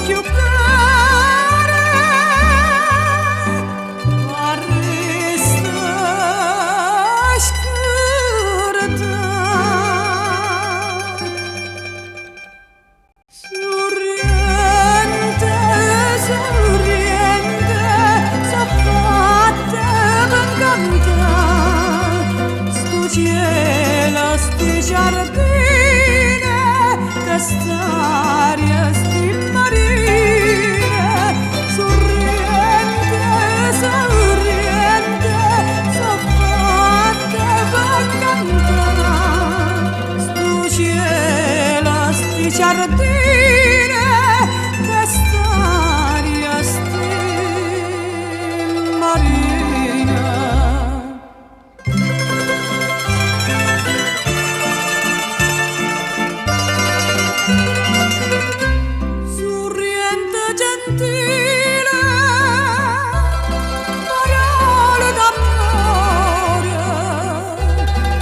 più care arresta scurta sorriente sorriente s'affatte per cantare sto cielo sti giardini che st'aria sti marine sorriente sorriente s'affatte per cantare sto cielo sti giardini che st'aria sti marine. Sorriente gentile, parole d'amore,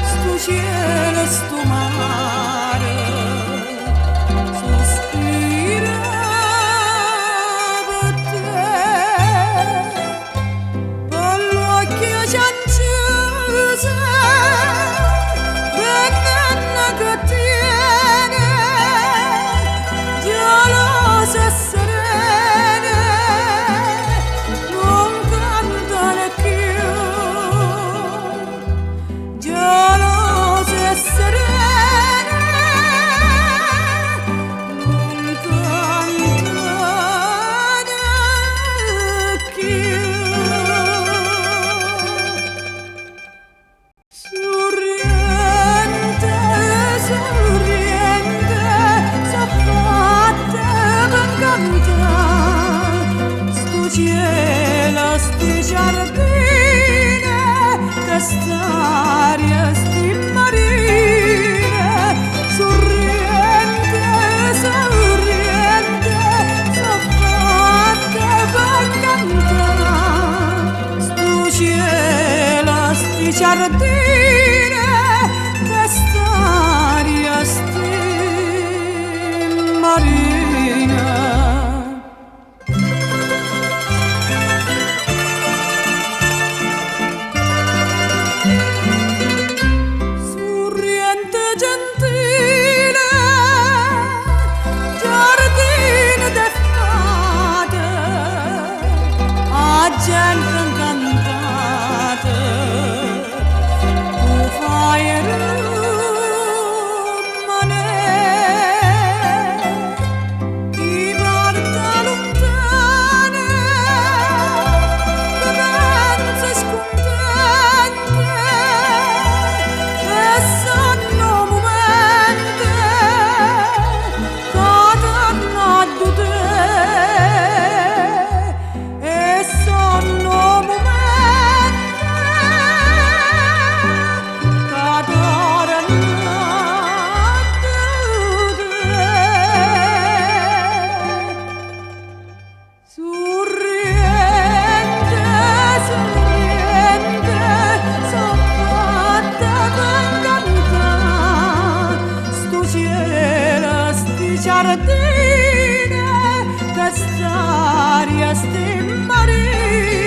sto cielo e sto mare, sospira per te, per l'occhio cianciose, venenne che tiene, gelose e serene, non cantano più, gelose e serene, non cantano più. Sorriente, sorriente, s'affatte per cantare sto cielo, sti giardini, che st'aria, sti marine. Sorriente, sorriente, s'affatte per cantare sto cielo, sti giardini, che st'aria, sti marine. Sorriente gentile, giardino de fate, a gente incantate, tu fai rimanere, ti porta lontane, penanze scontente, e sanno momenti, cadono a te, e sanno momenti, cadono a te. Sorriente, sorriente, s'affatte per cantare sto cielo, sti giardini, che st'aria, sti marine.